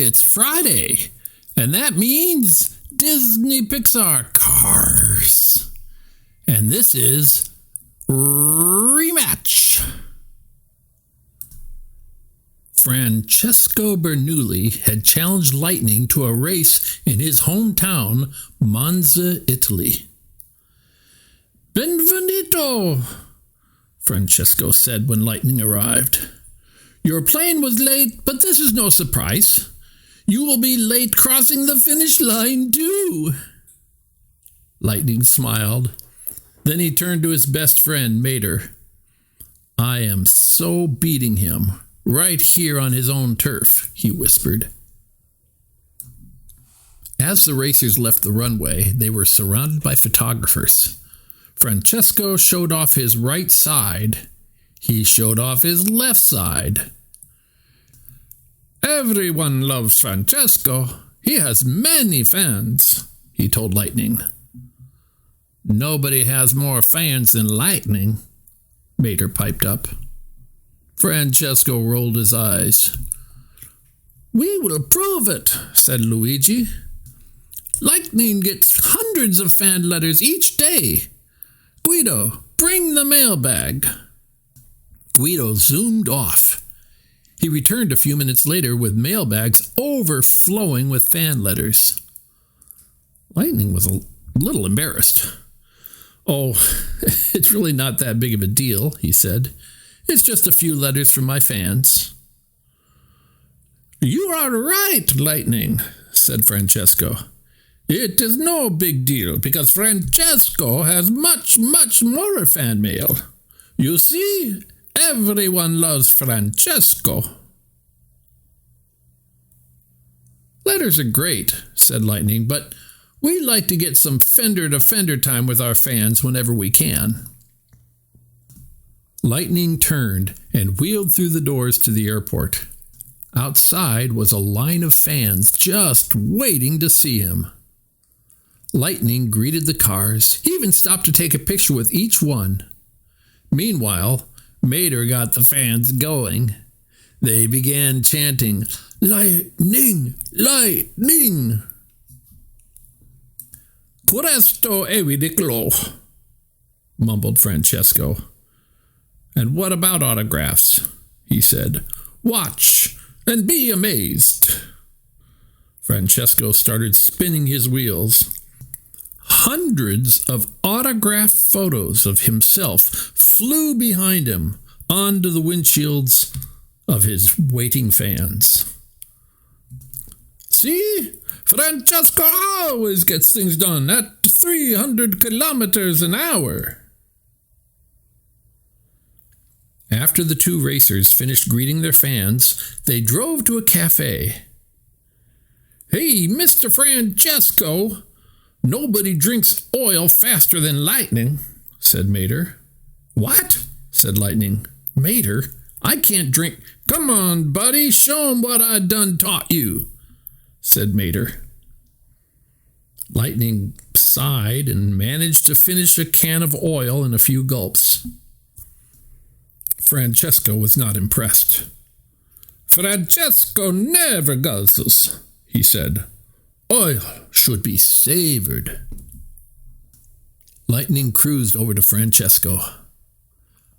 It's Friday, and that means Disney Pixar CARS. And this is Rematch. Francesco Bernoulli had challenged Lightning to a race in his hometown, Monza, Italy. Benvenuto, Francesco said when Lightning arrived. Your plane was late, but this is no surprise. You will be late crossing the finish line, too. Lightning smiled. Then he turned to his best friend, Mater. I am so beating him, right here on his own turf, he whispered. As the racers left the runway, they were surrounded by photographers. Francesco showed off his right side. He showed off his left side. Everyone loves Francesco. He has many fans, he told Lightning. Nobody has more fans than Lightning, Mater piped up. Francesco rolled his eyes. We will prove it, said Luigi. Lightning gets hundreds of fan letters each day. Guido, bring the mailbag. Guido zoomed off. He returned a few minutes later with mailbags overflowing with fan letters. Lightning was a little embarrassed. Oh, it's really not that big of a deal, he said. It's just a few letters from my fans. You are right, Lightning, said Francesco. It is no big deal because Francesco has much more fan mail. You see, everyone loves Francesco. Letters are great, said Lightning, but we like to get some fender-to-fender time with our fans whenever we can. Lightning turned and wheeled through the doors to the airport. Outside was a line of fans just waiting to see him. Lightning greeted the cars. He even stopped to take a picture with each one. Meanwhile, Mater got the fans going. They began chanting, Lightning! Lightning! Questo è ridicolo, mumbled Francesco. And what about autographs? He said. Watch and be amazed. Francesco started spinning his wheels. Hundreds of autographed photos of himself flew behind him onto the windshields of his waiting fans. See? Francesco always gets things done at 300 kilometers an hour. After the two racers finished greeting their fans, they drove to a cafe. Hey, Mr. Francesco, nobody drinks oil faster than Lightning, said Mater. What? Said Lightning. Mater, I can't drink. Come on, buddy, show 'em what I done taught you, said Mater. Lightning sighed and managed to finish a can of oil in a few gulps. Francesco was not impressed. Francesco never guzzles, he said. Oil should be savored. Lightning cruised over to Francesco.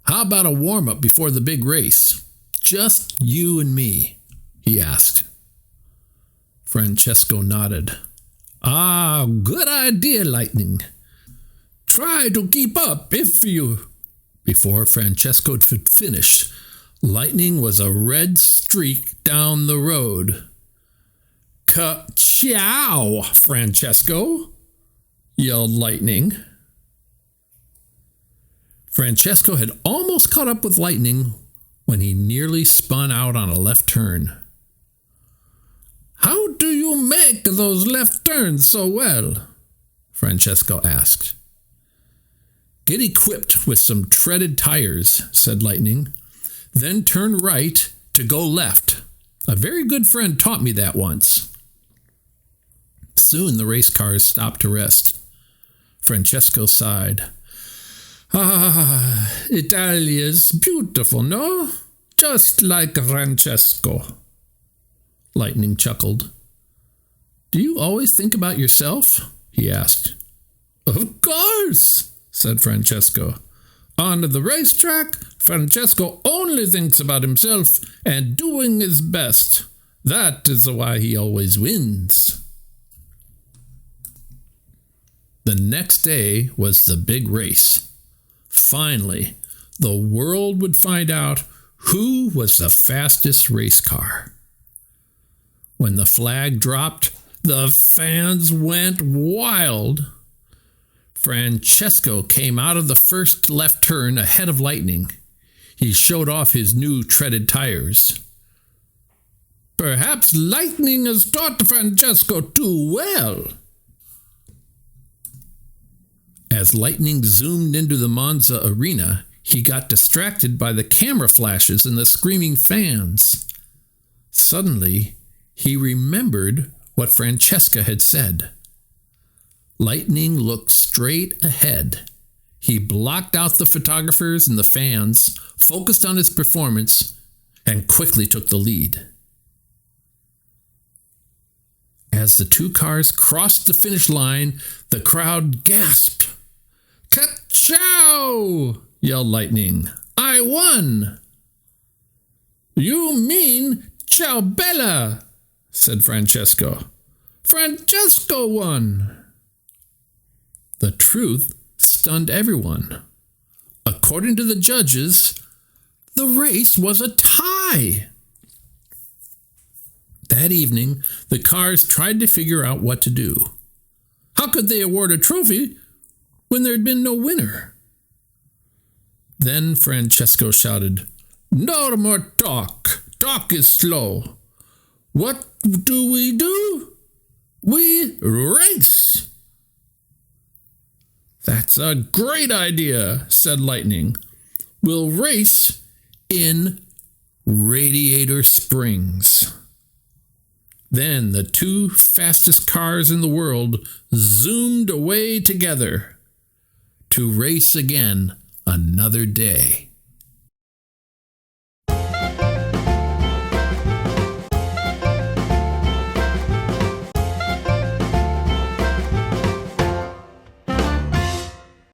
How about a warm-up before the big race? Just you and me, he asked. Francesco nodded. Ah, good idea, Lightning. Try to keep up if you... Before Francesco could finish, Lightning was a red streak down the road. Ka-chow, Francesco, yelled Lightning. Francesco had almost caught up with Lightning when he nearly spun out on a left turn. How do you make those left turns so well? Francesco asked. Get equipped with some treaded tires, said Lightning. Then turn right to go left. A very good friend taught me that once. Soon the race cars stopped to rest. Francesco sighed. Ah, Italia's beautiful, no? Just like Francesco. Lightning chuckled. Do you always think about yourself? He asked. Of course, said Francesco. On the racetrack, Francesco only thinks about himself and doing his best. That is why he always wins. The next day was the big race. Finally, the world would find out who was the fastest race car. When the flag dropped, the fans went wild. Francesco came out of the first left turn ahead of Lightning. He showed off his new treaded tires. Perhaps Lightning has taught Francesco too well. As Lightning zoomed into the Monza arena, he got distracted by the camera flashes and the screaming fans. Suddenly, he remembered what Francesca had said. Lightning looked straight ahead. He blocked out the photographers and the fans, focused on his performance, and quickly took the lead. As the two cars crossed the finish line, the crowd gasped. Ka-chow! Yelled Lightning. I won! You mean ciao bella, said Francesco. Francesco won! The truth stunned everyone. According to the judges, the race was a tie. That evening, the cars tried to figure out what to do. How could they award a trophy when there had been no winner? Then Francesco shouted, No more talk. Talk is slow. What do? We race. That's a great idea, said Lightning. We'll race in Radiator Springs. Then the two fastest cars in the world zoomed away together to race again another day.